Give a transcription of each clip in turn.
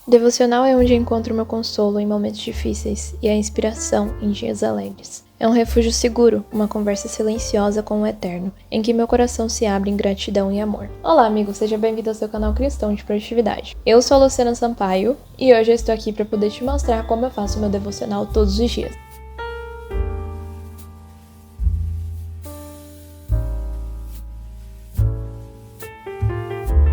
Devocional é onde encontro meu consolo em momentos difíceis e a inspiração em dias alegres. É um refúgio seguro, uma conversa silenciosa com o Eterno, em que meu coração se abre em gratidão e amor. Olá, amigo, seja bem-vindo ao seu canal cristão de produtividade. Eu sou a Luciana Sampaio e hoje eu estou aqui para poder te mostrar como eu faço meu devocional todos os dias.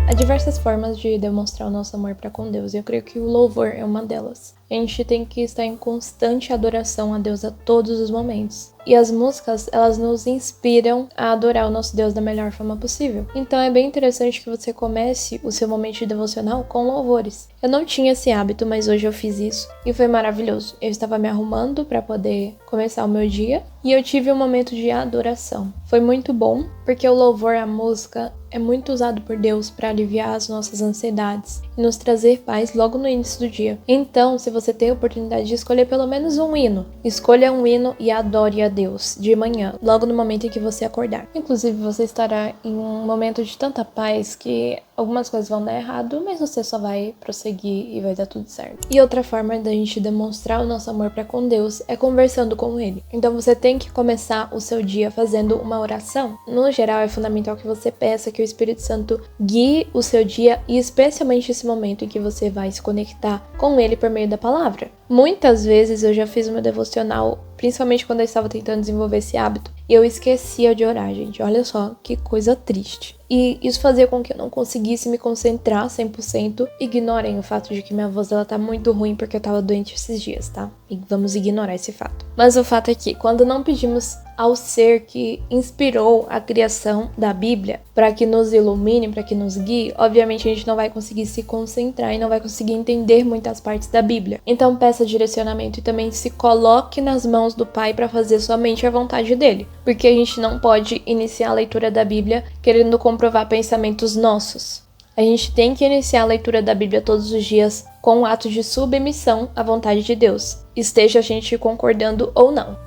Há diversas formas de demonstrar o nosso amor para com Deus, e eu creio que o louvor é uma delas. A gente tem que estar em constante adoração a Deus a todos os momentos. E as músicas, elas nos inspiram a adorar o nosso Deus da melhor forma possível. Então é bem interessante que você comece o seu momento de devocional com louvores. Eu não tinha esse hábito, mas hoje eu fiz isso e foi maravilhoso. Eu estava me arrumando para poder começar o meu dia e eu tive um momento de adoração. Foi muito bom, porque o louvor, a música, é muito usado por Deus para aliviar as nossas ansiedades e nos trazer paz logo no início do dia. Então, se você tem a oportunidade de escolher pelo menos um hino, escolha um hino e adore a Deus de manhã, logo no momento em que você acordar. Inclusive, você estará em um momento de tanta paz que algumas coisas vão dar errado, mas você só vai prosseguir e vai dar tudo certo. E outra forma da gente demonstrar o nosso amor para com Deus é conversando com Ele. Então você tem que começar o seu dia fazendo uma oração. No geral, é fundamental que você peça que o Espírito Santo guie o seu dia e especialmente esse momento em que você vai se conectar com Ele por meio da palavra. Muitas vezes eu já fiz o meu devocional, principalmente quando eu estava tentando desenvolver esse hábito, e eu esquecia de orar, gente. Olha só que coisa triste. E isso fazia com que eu não conseguisse me concentrar 100%. Ignorem o fato de que minha voz ela tá muito ruim porque eu tava doente esses dias, tá? E vamos ignorar esse fato. Mas o fato é que quando não pedimos ao ser que inspirou a criação da Bíblia para que nos ilumine, para que nos guie, obviamente a gente não vai conseguir se concentrar e não vai conseguir entender muitas partes da Bíblia. Então peça direcionamento e também se coloque nas mãos do Pai para fazer somente a vontade dele, porque a gente não pode iniciar a leitura da Bíblia querendo comprovar pensamentos nossos. A gente tem que iniciar a leitura da Bíblia todos os dias com um ato de submissão à vontade de Deus, esteja a gente concordando ou não.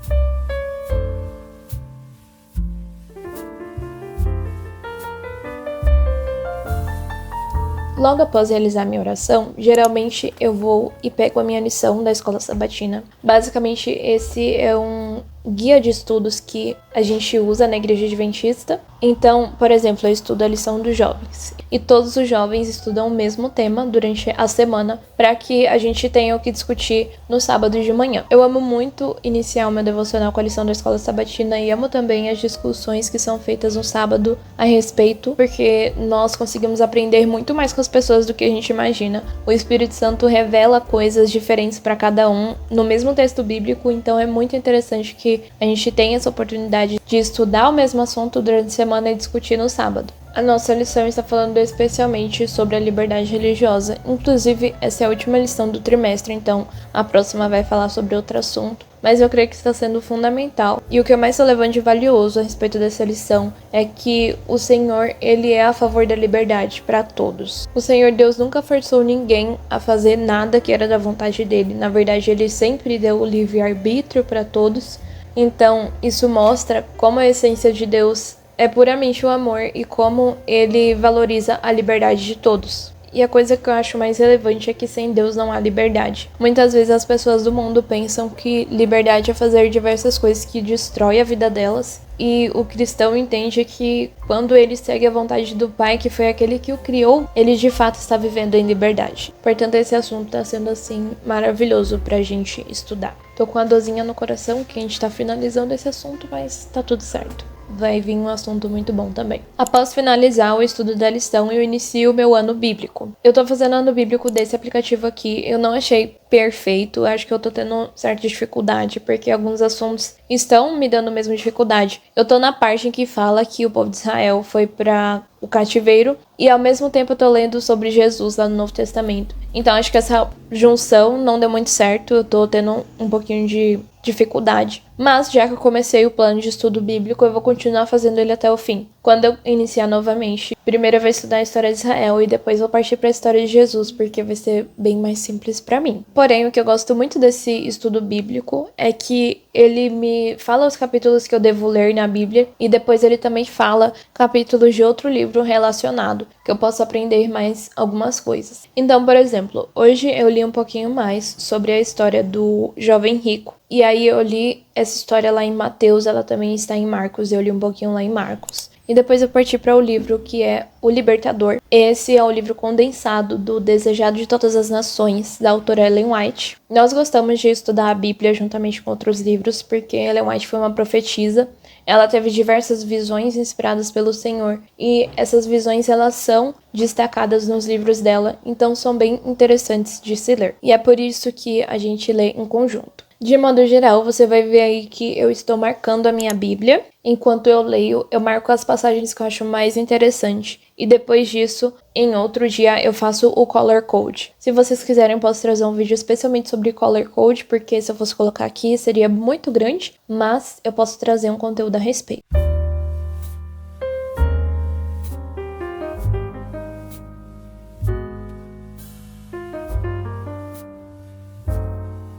Logo após realizar minha oração, geralmente eu vou e pego a minha lição da escola sabatina. Basicamente, esse é um guia de estudos que a gente usa na igreja adventista. Então, por exemplo, eu estudo a lição dos jovens. E todos os jovens estudam o mesmo tema durante a semana para que a gente tenha o que discutir no sábado de manhã. Eu amo muito iniciar o meu devocional com a lição da escola sabatina e amo também as discussões que são feitas no sábado a respeito, porque nós conseguimos aprender muito mais com as pessoas do que a gente imagina. O Espírito Santo revela coisas diferentes para cada um no mesmo texto bíblico, então é muito interessante que a gente tenha essa oportunidade de estudar o mesmo assunto durante a semana e discutir no sábado. A nossa lição está falando especialmente sobre a liberdade religiosa. Inclusive, essa é a última lição do trimestre, então a próxima vai falar sobre outro assunto. Mas eu creio que está sendo fundamental. E o que é mais relevante e valioso a respeito dessa lição é que o Senhor, ele é a favor da liberdade para todos. O Senhor Deus nunca forçou ninguém a fazer nada que era da vontade dele. Na verdade, ele sempre deu o livre-arbítrio para todos. Então, isso mostra como a essência de Deus é puramente o amor e como ele valoriza a liberdade de todos. E a coisa que eu acho mais relevante é que sem Deus não há liberdade. Muitas vezes as pessoas do mundo pensam que liberdade é fazer diversas coisas que destroem a vida delas. E o cristão entende que quando ele segue a vontade do Pai, que foi aquele que o criou, ele de fato está vivendo em liberdade. Portanto, esse assunto está sendo assim maravilhoso pra gente estudar. Tô com a dorzinha no coração que a gente tá finalizando esse assunto, mas tá tudo certo. Vai vir um assunto muito bom também. Após finalizar o estudo da lição, eu inicio o meu ano bíblico. Eu tô fazendo ano bíblico desse aplicativo aqui. Eu não achei perfeito. Acho que eu tô tendo certa dificuldade, porque alguns assuntos estão me dando mesmo dificuldade. Eu tô na parte em que fala que o povo de Israel foi para o cativeiro e ao mesmo tempo eu tô lendo sobre Jesus lá no Novo Testamento. Então acho que essa junção não deu muito certo. Eu tô tendo um pouquinho de dificuldade. Mas já que eu comecei o plano de estudo bíblico, eu vou continuar fazendo ele até o fim. Quando eu iniciar novamente, primeiro eu vou estudar a história de Israel e depois vou partir para a história de Jesus, porque vai ser bem mais simples para mim. Porém, o que eu gosto muito desse estudo bíblico é que ele me fala os capítulos que eu devo ler na Bíblia e depois ele também fala capítulos de outro livro livro relacionado, que eu possa aprender mais algumas coisas. Então, por exemplo, hoje eu li um pouquinho mais sobre a história do jovem rico. E aí eu li essa história lá em Mateus, ela também está em Marcos, eu li um pouquinho lá em Marcos. E depois eu parti para o livro que é O Libertador. Esse é o livro condensado do Desejado de Todas as Nações, da autora Ellen White. Nós gostamos de estudar a Bíblia juntamente com outros livros, porque Ellen White foi uma profetisa. Ela teve diversas visões inspiradas pelo Senhor, e essas visões elas são destacadas nos livros dela, então são bem interessantes de se ler. E é por isso que a gente lê em conjunto. De modo geral, você vai ver aí que eu estou marcando a minha Bíblia. Enquanto eu leio, eu marco as passagens que eu acho mais interessante. E depois disso, em outro dia, eu faço o Color Code. Se vocês quiserem, eu posso trazer um vídeo especialmente sobre Color Code, porque se eu fosse colocar aqui, seria muito grande. Mas eu posso trazer um conteúdo a respeito.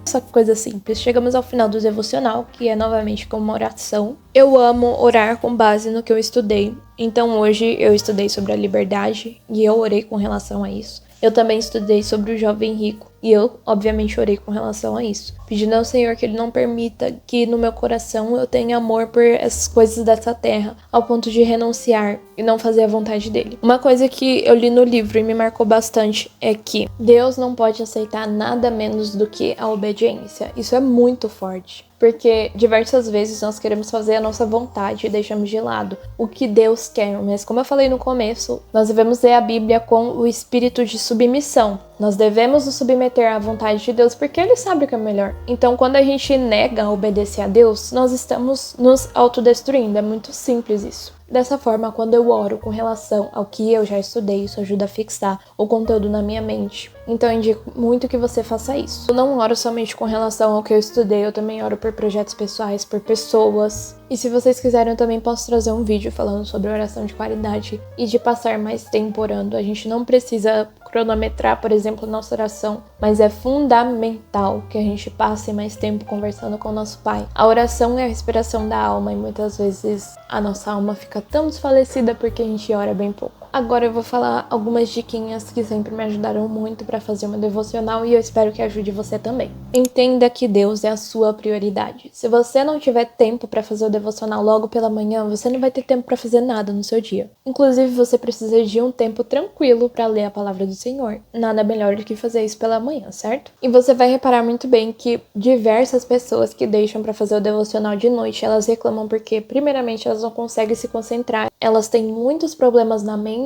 Essa coisa simples. Chegamos ao final do devocional, que é novamente como uma oração. Eu amo orar com base no que eu estudei. Então hoje eu estudei sobre a liberdade e eu orei com relação a isso. Eu também estudei sobre o jovem rico e eu, obviamente, orei com relação a isso, pedindo ao Senhor que Ele não permita que no meu coração eu tenha amor por essas coisas dessa terra, ao ponto de renunciar e não fazer a vontade dEle. Uma coisa que eu li no livro e me marcou bastante é que Deus não pode aceitar nada menos do que a obediência. Isso é muito forte. Porque diversas vezes nós queremos fazer a nossa vontade e deixamos de lado o que Deus quer. Mas como eu falei no começo, nós devemos ler a Bíblia com o espírito de submissão. Nós devemos nos submeter à vontade de Deus porque Ele sabe o que é melhor. Então, quando a gente nega obedecer a Deus, nós estamos nos autodestruindo. É muito simples isso. Dessa forma, quando eu oro com relação ao que eu já estudei, isso ajuda a fixar o conteúdo na minha mente. Então eu indico muito que você faça isso. Eu não oro somente com relação ao que eu estudei, eu também oro por projetos pessoais, por pessoas. E se vocês quiserem, eu também posso trazer um vídeo falando sobre oração de qualidade e de passar mais tempo orando. A gente não precisa cronometrar, por exemplo, nossa oração, mas é fundamental que a gente passe mais tempo conversando com o nosso Pai. A oração é a respiração da alma e muitas vezes a nossa alma fica tão desfalecida porque a gente ora bem pouco. Agora eu vou falar algumas diquinhas que sempre me ajudaram muito para fazer uma devocional e eu espero que ajude você também. Entenda que Deus é a sua prioridade. Se você não tiver tempo para fazer o devocional logo pela manhã, você não vai ter tempo para fazer nada no seu dia. Inclusive, você precisa de um tempo tranquilo para ler a palavra do Senhor. Nada melhor do que fazer isso pela manhã, certo? E você vai reparar muito bem que diversas pessoas que deixam para fazer o devocional de noite, elas reclamam porque, primeiramente, elas não conseguem se concentrar. Elas têm muitos problemas na mente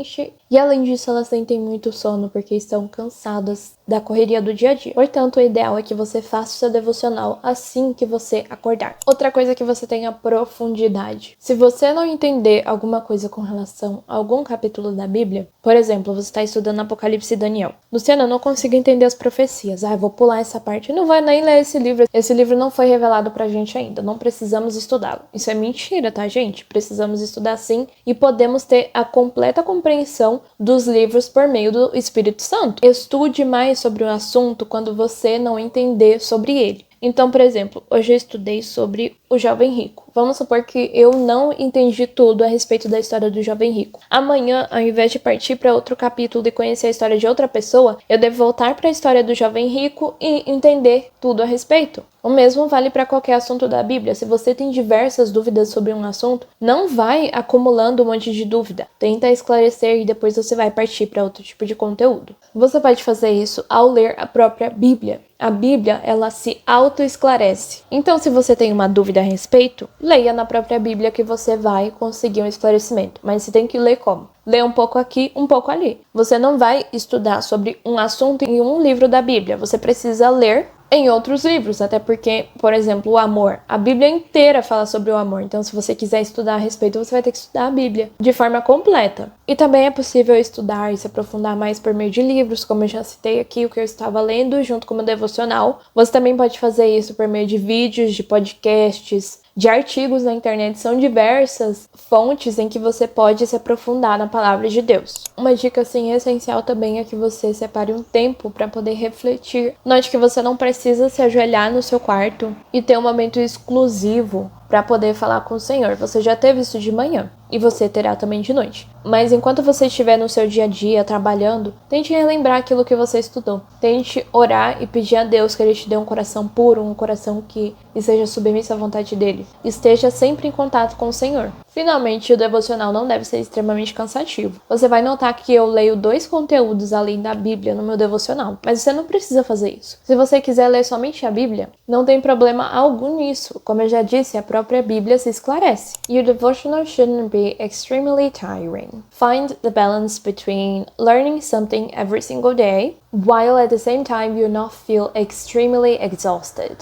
e além disso elas sentem muito sono porque estão cansadas da correria do dia a dia. Portanto, o ideal é que você faça o seu devocional assim que você acordar. Outra coisa é que você tenha profundidade. Se você não entender alguma coisa com relação a algum capítulo da Bíblia, por exemplo, você está estudando Apocalipse e Daniel. Luciana, eu não consigo entender as profecias. Eu vou pular essa parte. Não vai nem ler esse livro. Esse livro não foi revelado pra gente ainda. Não precisamos estudá-lo. Isso é mentira, tá, gente? Precisamos estudar sim e podemos ter a completa compreensão dos livros por meio do Espírito Santo. Estude mais sobre o assunto quando você não entender sobre ele. Então, por exemplo, hoje eu estudei sobre o jovem rico. Vamos supor que eu não entendi tudo a respeito da história do jovem rico. Amanhã, ao invés de partir para outro capítulo e conhecer a história de outra pessoa, eu devo voltar para a história do jovem rico e entender tudo a respeito. O mesmo vale para qualquer assunto da Bíblia. Se você tem diversas dúvidas sobre um assunto, não vai acumulando um monte de dúvida. Tenta esclarecer e depois você vai partir para outro tipo de conteúdo. Você pode fazer isso ao ler a própria Bíblia. A Bíblia, ela se auto-esclarece. Então, se você tem uma dúvida a respeito, leia na própria Bíblia que você vai conseguir um esclarecimento. Mas você tem que ler como? Ler um pouco aqui, um pouco ali. Você não vai estudar sobre um assunto em um livro da Bíblia. Você precisa ler em outros livros, até porque, por exemplo, o amor. A Bíblia inteira fala sobre o amor, então se você quiser estudar a respeito, você vai ter que estudar a Bíblia de forma completa. E também é possível estudar e se aprofundar mais por meio de livros, como eu já citei aqui, o que eu estava lendo junto com o meu devocional. Você também pode fazer isso por meio de vídeos, de podcasts, de artigos na internet. São diversas fontes em que você pode se aprofundar na palavra de Deus. Uma dica assim essencial também é que você separe um tempo para poder refletir. Note que você não precisa se ajoelhar no seu quarto e ter um momento exclusivo para poder falar com o Senhor. Você já teve isso de manhã. e você terá também de noite. Mas enquanto você estiver no seu dia a dia trabalhando, tente relembrar aquilo que você estudou. Tente orar e pedir a Deus que Ele te dê um coração puro, um coração que esteja submisso à vontade dele. Esteja sempre em contato com o Senhor. Finalmente, o devocional não deve ser extremamente cansativo. Você vai notar que eu leio 2 conteúdos além da Bíblia no meu devocional, mas você não precisa fazer isso. Se você quiser ler somente a Bíblia, não tem problema algum nisso. Como eu já disse, a própria Bíblia se esclarece. Your devotional shouldn't be extremely tiring. Find the balance between learning something every single day, while at the same time you not feel extremely exhausted.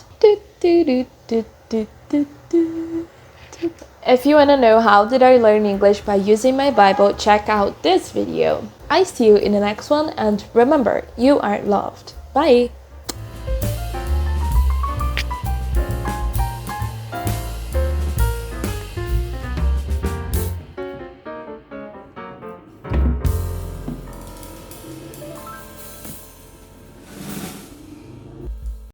If you want to know how did I learn English by using my Bible, check out this video. I see you in the next one, and remember, you are loved. Bye!